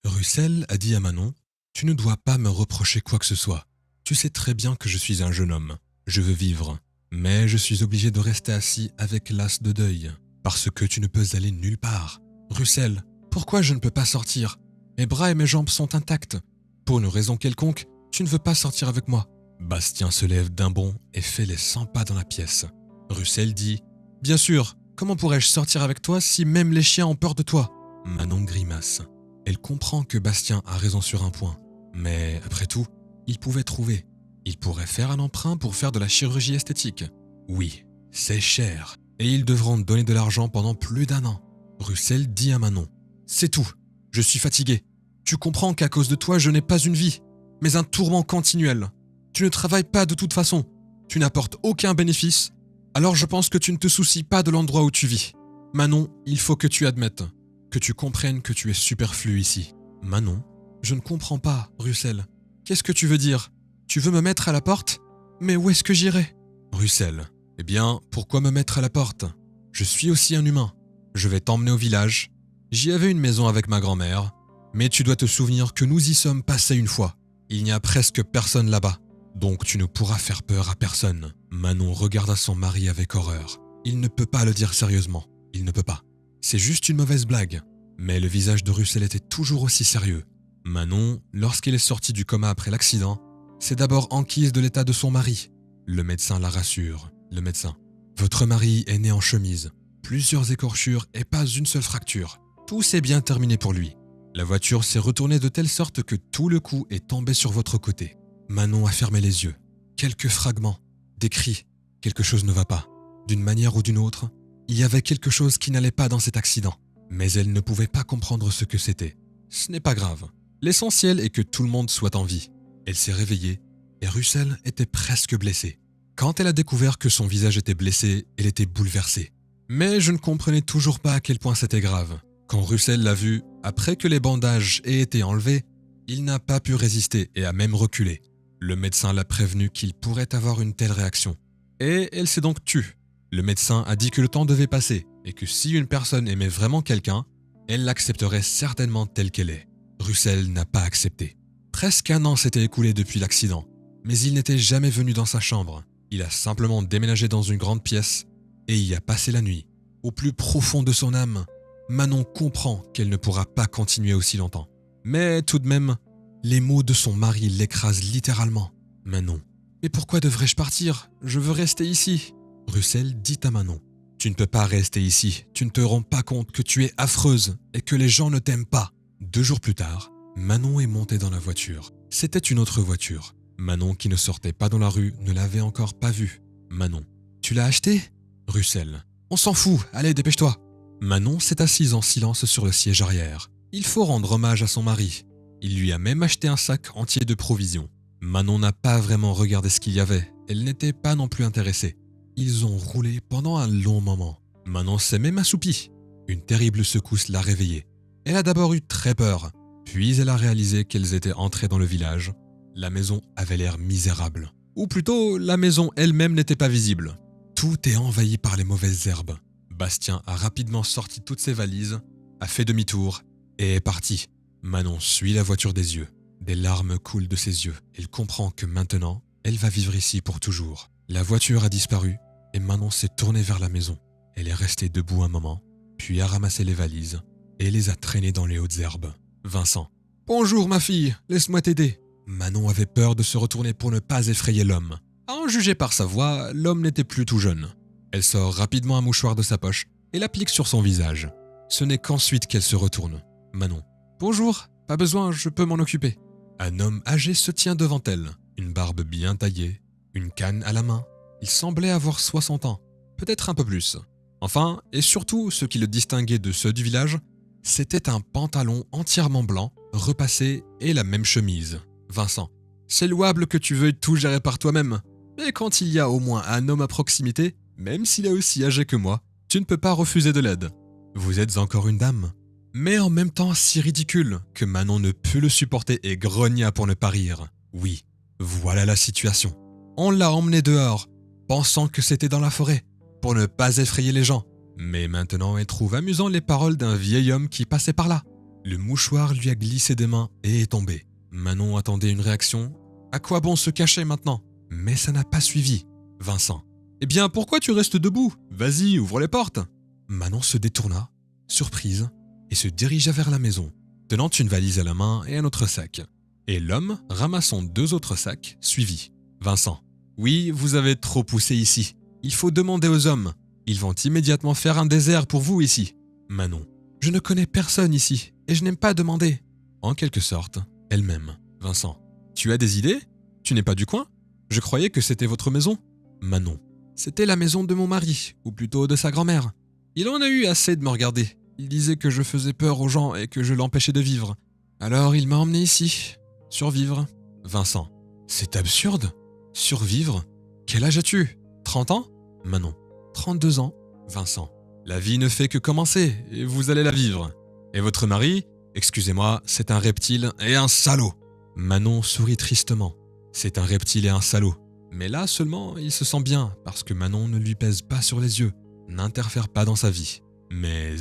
Russell a dit à Manon, « Tu ne dois pas me reprocher quoi que ce soit. Tu sais très bien que je suis un jeune homme. Je veux vivre. Mais je suis obligé de rester assis avec l'as de deuil. Parce que tu ne peux aller nulle part. Russell, pourquoi je ne peux pas sortir? Mes bras et mes jambes sont intacts. Pour une raison quelconque, tu ne veux pas sortir avec moi. » Bastien se lève d'un bond et fait les 100 pas dans la pièce. Russell dit, « Bien sûr, comment pourrais-je sortir avec toi si même les chiens ont peur de toi ?» Manon grimace. Elle comprend que Bastien a raison sur un point. Mais après tout, il pouvait trouver. Il pourrait faire un emprunt pour faire de la chirurgie esthétique. Oui, c'est cher. Et ils devront donner de l'argent pendant plus d'1 an. Russell dit à Manon, « C'est tout. Je suis fatigué. Tu comprends qu'à cause de toi, je n'ai pas une vie, mais un tourment continuel. Tu ne travailles pas de toute façon. Tu n'apportes aucun bénéfice. Alors je pense que tu ne te soucies pas de l'endroit où tu vis. Manon, il faut que tu admettes, que tu comprennes que tu es superflu ici. » Manon, « Je ne comprends pas, Russell. Qu'est-ce que tu veux dire? Tu veux me mettre à la porte? Mais où est-ce que j'irai? » Russell, « Eh bien, pourquoi me mettre à la porte? Je suis aussi un humain. Je vais t'emmener au village. J'y avais une maison avec ma grand-mère, mais tu dois te souvenir que nous y sommes passés une fois. Il n'y a presque personne là-bas, donc tu ne pourras faire peur à personne. » Manon regarda son mari avec horreur. Il ne peut pas le dire sérieusement. Il ne peut pas. C'est juste une mauvaise blague. Mais le visage de Russell était toujours aussi sérieux. Manon, lorsqu'il est sorti du coma après l'accident, s'est d'abord enquise de l'état de son mari. Le médecin la rassure. Le médecin. « Votre mari est né en chemise. Plusieurs écorchures et pas une seule fracture. Tout s'est bien terminé pour lui. La voiture s'est retournée de telle sorte que tout le coup est tombé sur votre côté. » Manon a fermé les yeux. Quelques fragments, des cris. Quelque chose ne va pas. D'une manière ou d'une autre, il y avait quelque chose qui n'allait pas dans cet accident. Mais elle ne pouvait pas comprendre ce que c'était. Ce n'est pas grave. L'essentiel est que tout le monde soit en vie. Elle s'est réveillée et Russell était presque blessé. Quand elle a découvert que son visage était blessé, elle était bouleversée. Mais je ne comprenais toujours pas à quel point c'était grave. Quand Russell l'a vu, après que les bandages aient été enlevés, il n'a pas pu résister et a même reculé. Le médecin l'a prévenu qu'il pourrait avoir une telle réaction. Et elle s'est donc tue. Le médecin a dit que le temps devait passer et que si une personne aimait vraiment quelqu'un, elle l'accepterait certainement telle qu'elle est. Russell n'a pas accepté. Presque 1 an s'était écoulé depuis l'accident, mais il n'était jamais venu dans sa chambre. Il a simplement déménagé dans une grande pièce et y a passé la nuit. Au plus profond de son âme, Manon comprend qu'elle ne pourra pas continuer aussi longtemps. Mais tout de même, les mots de son mari l'écrasent littéralement. « Manon, mais pourquoi devrais-je partir? Je veux rester ici. » Russell dit à Manon, « Tu ne peux pas rester ici. Tu ne te rends pas compte que tu es affreuse et que les gens ne t'aiment pas. » 2 jours plus tard, Manon est montée dans la voiture. C'était une autre voiture. Manon, qui ne sortait pas dans la rue, ne l'avait encore pas vue. Manon, « Tu l'as acheté? » Russell, « On s'en fout, allez, dépêche-toi. » Manon s'est assise en silence sur le siège arrière. Il faut rendre hommage à son mari. Il lui a même acheté un sac entier de provisions. Manon n'a pas vraiment regardé ce qu'il y avait. Elle n'était pas non plus intéressée. Ils ont roulé pendant un long moment. Manon s'est même assoupie. Une terrible secousse l'a réveillée. Elle a d'abord eu très peur, puis elle a réalisé qu'elles étaient entrées dans le village. La maison avait l'air misérable. Ou plutôt, la maison elle-même n'était pas visible. Tout est envahi par les mauvaises herbes. Bastien a rapidement sorti toutes ses valises, a fait demi-tour et est parti. Manon suit la voiture des yeux. Des larmes coulent de ses yeux. Elle comprend que maintenant, elle va vivre ici pour toujours. La voiture a disparu et Manon s'est tournée vers la maison. Elle est restée debout un moment, puis a ramassé les valises et les a traînées dans les hautes herbes. Vincent. « Bonjour ma fille, laisse-moi t'aider. » Manon avait peur de se retourner pour ne pas effrayer l'homme. À en juger par sa voix, l'homme n'était plus tout jeune. Elle sort rapidement un mouchoir de sa poche et l'applique sur son visage. Ce n'est qu'ensuite qu'elle se retourne. Manon. « Bonjour, pas besoin, je peux m'en occuper. » Un homme âgé se tient devant elle, une barbe bien taillée, une canne à la main. Il semblait avoir 60 ans, peut-être un peu plus. Enfin, et surtout, ce qui le distinguait de ceux du village, c'était un pantalon entièrement blanc, repassé et la même chemise. Vincent. « C'est louable que tu veuilles tout gérer par toi-même. Mais quand il y a au moins un homme à proximité, même s'il est aussi âgé que moi, tu ne peux pas refuser de l'aide. Vous êtes encore une dame. » Mais en même temps si ridicule que Manon ne put le supporter et grogna pour ne pas rire. Oui, voilà la situation. On l'a emmené dehors, pensant que c'était dans la forêt, pour ne pas effrayer les gens. Mais maintenant elle trouve amusant les paroles d'un vieil homme qui passait par là. Le mouchoir lui a glissé des mains et est tombé. Manon attendait une réaction. À quoi bon se cacher maintenant? Mais ça n'a pas suivi. Vincent. Eh bien, pourquoi tu restes debout? Vas-y, ouvre les portes. Manon se détourna, surprise, et se dirigea vers la maison, tenant une valise à la main et un autre sac. Et l'homme, ramassant 2 autres sacs, suivit. Vincent. Oui, vous avez trop poussé ici. Il faut demander aux hommes. Ils vont immédiatement faire un désert pour vous ici. Manon. Je ne connais personne ici, et je n'aime pas demander. En quelque sorte, elle-même. Vincent. Tu as des idées? Tu n'es pas du coin? Je croyais que c'était votre maison. Manon. C'était la maison de mon mari, ou plutôt de sa grand-mère. Il en a eu assez de me regarder. Il disait que je faisais peur aux gens et que je l'empêchais de vivre. Alors il m'a emmené ici. Survivre. Vincent. C'est absurde. Survivre? Quel âge as-tu? 30 ans? Manon. 32 ans. Vincent. La vie ne fait que commencer, et vous allez la vivre. Et votre mari? Excusez-moi, c'est un reptile et un salaud. Manon sourit tristement. C'est un reptile et un salaud. Mais là seulement, il se sent bien, parce que Manon ne lui pèse pas sur les yeux, n'interfère pas dans sa vie. Mais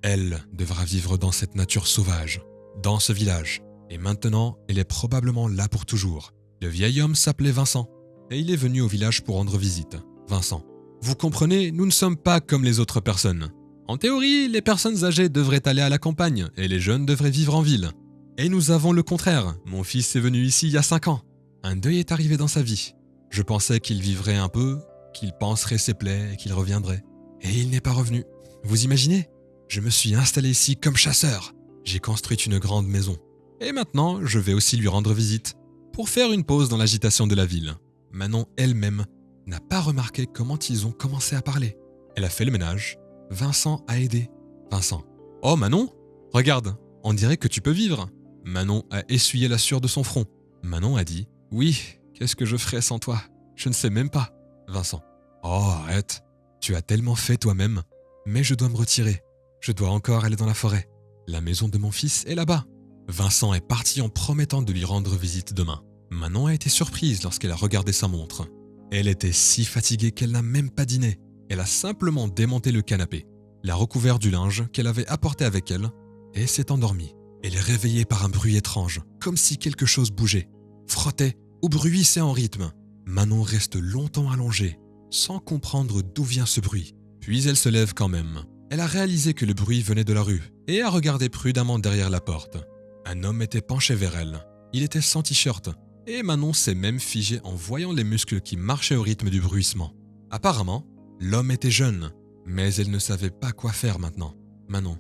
elle devra vivre dans cette nature sauvage, dans ce village. Et maintenant, elle est probablement là pour toujours. Le vieil homme s'appelait Vincent, et il est venu au village pour rendre visite. Vincent. Vous comprenez, nous ne sommes pas comme les autres personnes. En théorie, les personnes âgées devraient aller à la campagne, et les jeunes devraient vivre en ville. Et nous avons le contraire. Mon fils est venu ici il y a 5 ans. Un deuil est arrivé dans sa vie. Je pensais qu'il vivrait un peu, qu'il panserait ses plaies et qu'il reviendrait. Et il n'est pas revenu. Vous imaginez? Je me suis installé ici comme chasseur. J'ai construit une grande maison. Et maintenant, je vais aussi lui rendre visite, pour faire une pause dans l'agitation de la ville. Manon elle-même n'a pas remarqué comment ils ont commencé à parler. Elle a fait le ménage. Vincent a aidé. Vincent. Oh Manon, regarde, on dirait que tu peux vivre. Manon a essuyé la sueur de son front. Manon a dit. Oui, qu'est-ce que je ferais sans toi? Je ne sais même pas. Vincent. Oh, arrête. Tu as tellement fait toi-même. Mais je dois me retirer. Je dois encore aller dans la forêt. La maison de mon fils est là-bas. Vincent est parti en promettant de lui rendre visite demain. Manon a été surprise lorsqu'elle a regardé sa montre. Elle était si fatiguée qu'elle n'a même pas dîné. Elle a simplement démonté le canapé, l'a recouvert du linge qu'elle avait apporté avec elle, et s'est endormie. Elle est réveillée par un bruit étrange, comme si quelque chose bougeait, frottait ou bruissait en rythme. Manon reste longtemps allongée, sans comprendre d'où vient ce bruit. Puis elle se lève quand même. Elle a réalisé que le bruit venait de la rue et a regardé prudemment derrière la porte. Un homme était penché vers elle. Il était sans t-shirt et Manon s'est même figée en voyant les muscles qui marchaient au rythme du bruissement. Apparemment, l'homme était jeune, mais elle ne savait pas quoi faire maintenant. Manon.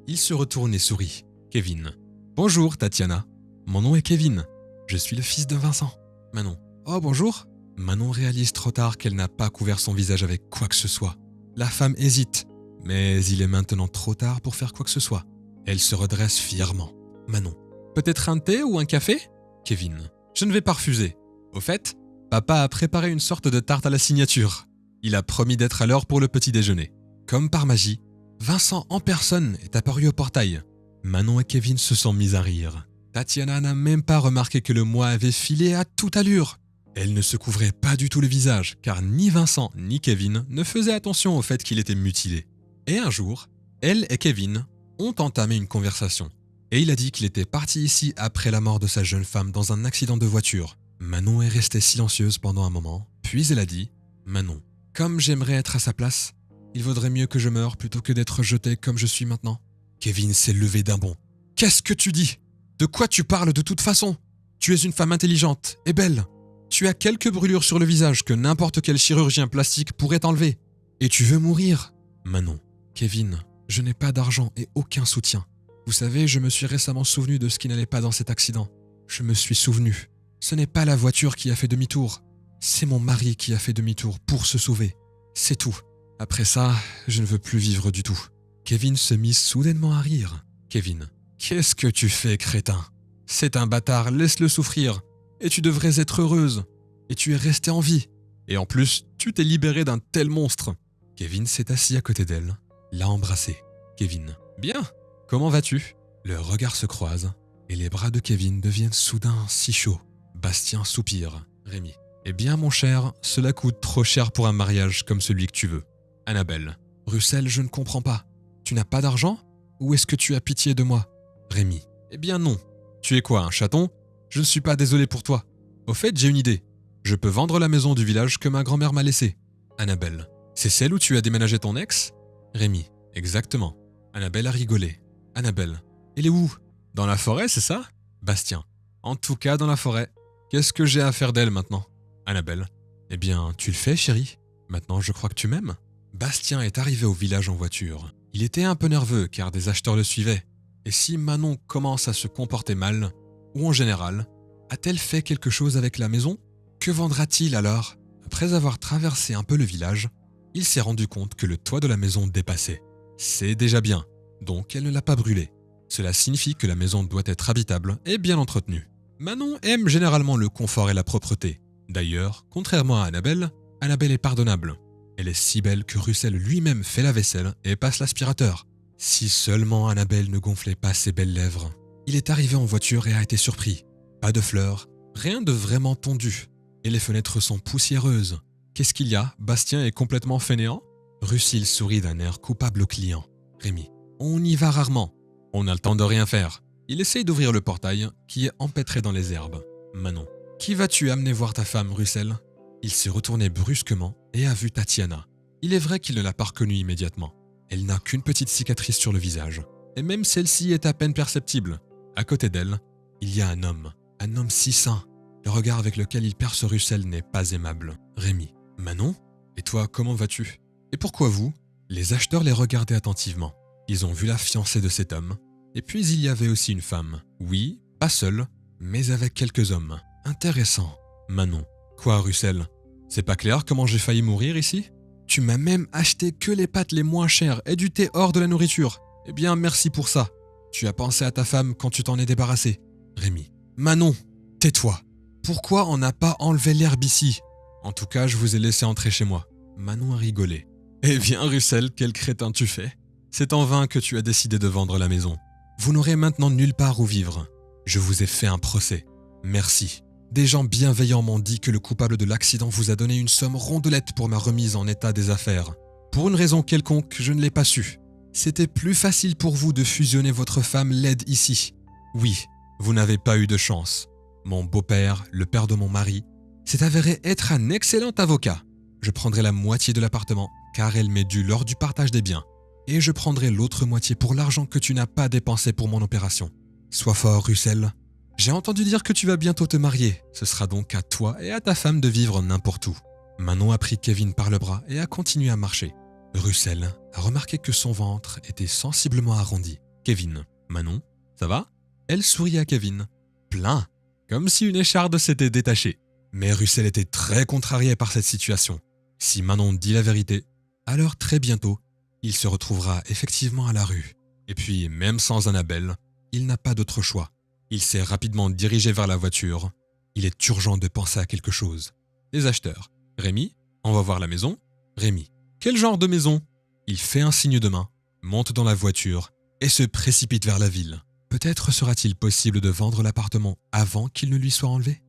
Il se retourne et sourit. Kevin. Bonjour, Tatiana. Mon nom est Kevin. Je suis le fils de Vincent. Manon. Oh, bonjour. Manon réalise trop tard qu'elle n'a pas couvert son visage avec quoi que ce soit. La femme hésite, mais il est maintenant trop tard pour faire quoi que ce soit. Elle se redresse fièrement. Manon. Peut-être un thé ou un café? Kevin. Je ne vais pas refuser. Au fait, papa a préparé une sorte de tarte à la signature. Il a promis d'être à l'heure pour le petit déjeuner. Comme par magie, Vincent en personne est apparu au portail. Manon et Kevin se sont mis à rire. Tatiana n'a même pas remarqué que le mois avait filé à toute allure. Elle ne se couvrait pas du tout le visage, car ni Vincent ni Kevin ne faisaient attention au fait qu'il était mutilé. Et un jour, elle et Kevin ont entamé une conversation. Et il a dit qu'il était parti ici après la mort de sa jeune femme dans un accident de voiture. Manon est restée silencieuse pendant un moment, puis elle a dit « Manon, comme j'aimerais être à sa place, il vaudrait mieux que je meure plutôt que d'être jetée comme je suis maintenant. » Kevin s'est levé d'un bond. « Qu'est-ce que tu dis? De quoi tu parles de toute façon? Tu es une femme intelligente et belle. Tu as quelques brûlures sur le visage que n'importe quel chirurgien plastique pourrait enlever. Et tu veux mourir? » Manon. « Kevin, je n'ai pas d'argent et aucun soutien. Vous savez, je me suis récemment souvenu de ce qui n'allait pas dans cet accident. Je me suis souvenu. Ce n'est pas la voiture qui a fait demi-tour. C'est mon mari qui a fait demi-tour pour se sauver. C'est tout. Après ça, je ne veux plus vivre du tout. » Kevin se mit soudainement à rire. Kevin. « Qu'est-ce que tu fais, crétin? C'est un bâtard, laisse-le souffrir. Et tu devrais être heureuse. Et tu es restée en vie. Et en plus, tu t'es libérée d'un tel monstre. » Kevin s'est assis à côté d'elle, l'a embrassée. Kevin. « Bien. Comment vas-tu? » Leurs regards se croisent et les bras de Kevin deviennent soudain si chauds. Bastien soupire. Rémi. « Eh bien, mon cher, cela coûte trop cher pour un mariage comme celui que tu veux. » Annabelle. « Russell, je ne comprends pas. Tu n'as pas d'argent? Ou est-ce que tu as pitié de moi? Rémi. Eh bien non. Tu es quoi, un chaton? Je ne suis pas désolé pour toi. Au fait, j'ai une idée. Je peux vendre la maison du village que ma grand-mère m'a laissée. Annabelle. C'est celle où tu as déménagé ton ex? Rémi. Exactement. Annabelle a rigolé. Annabelle. Elle est où? Dans la forêt, c'est ça? Bastien. En tout cas, dans la forêt. Qu'est-ce que j'ai à faire d'elle maintenant? Annabelle. Eh bien, tu le fais, chérie. Maintenant, je crois que tu m'aimes. Bastien est arrivé au village en voiture. Il était un peu nerveux car des acheteurs le suivaient. Et si Manon commence à se comporter mal, ou en général, a-t-elle fait quelque chose avec la maison? Que vendra-t-il alors? Après avoir traversé un peu le village, il s'est rendu compte que le toit de la maison dépassait. C'est déjà bien, donc elle ne l'a pas brûlé. Cela signifie que la maison doit être habitable et bien entretenue. Manon aime généralement le confort et la propreté. D'ailleurs, contrairement à Annabelle, Annabelle est pardonnable. Elle est si belle que Russell lui-même fait la vaisselle et passe l'aspirateur. Si seulement Annabelle ne gonflait pas ses belles lèvres. Il est arrivé en voiture et a été surpris. Pas de fleurs, rien de vraiment tondu. Et les fenêtres sont poussiéreuses. Qu'est-ce qu'il y a? Bastien est complètement fainéant? Russell sourit d'un air coupable au client. Rémi. On y va rarement. On a le temps de rien faire. Il essaye d'ouvrir le portail qui est empêtré dans les herbes. Manon. Qui vas-tu amener voir ta femme, Russell? Il s'est retourné brusquement et a vu Tatiana. Il est vrai qu'il ne l'a pas reconnue immédiatement. Elle n'a qu'une petite cicatrice sur le visage. Et même celle-ci est à peine perceptible. À côté d'elle, il y a un homme si sain. Le regard avec lequel il perce Russell n'est pas aimable. Rémi. Manon? Et toi, comment vas-tu? Et pourquoi vous? Les acheteurs les regardaient attentivement. Ils ont vu la fiancée de cet homme. Et puis il y avait aussi une femme. Oui, pas seule, mais avec quelques hommes. Intéressant. Manon. Quoi, Russell? C'est pas clair comment j'ai failli mourir ici? Tu m'as même acheté que les pâtes les moins chères et du thé hors de la nourriture. Eh bien, merci pour ça. Tu as pensé à ta femme quand tu t'en es débarrassé. Rémi. Manon, tais-toi. Pourquoi on n'a pas enlevé l'herbe ici? En tout cas, je vous ai laissé entrer chez moi. Manon a rigolé. Eh bien, Russell, quel crétin tu fais. C'est en vain que tu as décidé de vendre la maison. Vous n'aurez maintenant nulle part où vivre. Je vous ai fait un procès. Merci. Des gens bienveillants m'ont dit que le coupable de l'accident vous a donné une somme rondelette pour ma remise en état des affaires. Pour une raison quelconque, je ne l'ai pas su. C'était plus facile pour vous de fusionner votre femme laide ici. Oui, vous n'avez pas eu de chance. Mon beau-père, le père de mon mari, s'est avéré être un excellent avocat. Je prendrai la moitié de l'appartement, car elle m'est due lors du partage des biens. Et je prendrai l'autre moitié pour l'argent que tu n'as pas dépensé pour mon opération. Sois fort, Russell. J'ai entendu dire que tu vas bientôt te marier. Ce sera donc à toi et à ta femme de vivre n'importe où. Manon a pris Kevin par le bras et a continué à marcher. Russell a remarqué que son ventre était sensiblement arrondi. Kevin. Manon, ça va? Elle sourit à Kevin. Plein. Comme si une écharde s'était détachée. Mais Russell était très contrarié par cette situation. Si Manon dit la vérité, alors très bientôt, il se retrouvera effectivement à la rue. Et puis, même sans Annabelle, il n'a pas d'autre choix. Il s'est rapidement dirigé vers la voiture. Il est urgent de penser à quelque chose. Les acheteurs. Rémi, on va voir la maison. Rémi. Quel genre de maison? Il fait un signe de main, monte dans la voiture et se précipite vers la ville. Peut-être sera-t-il possible de vendre l'appartement avant qu'il ne lui soit enlevé?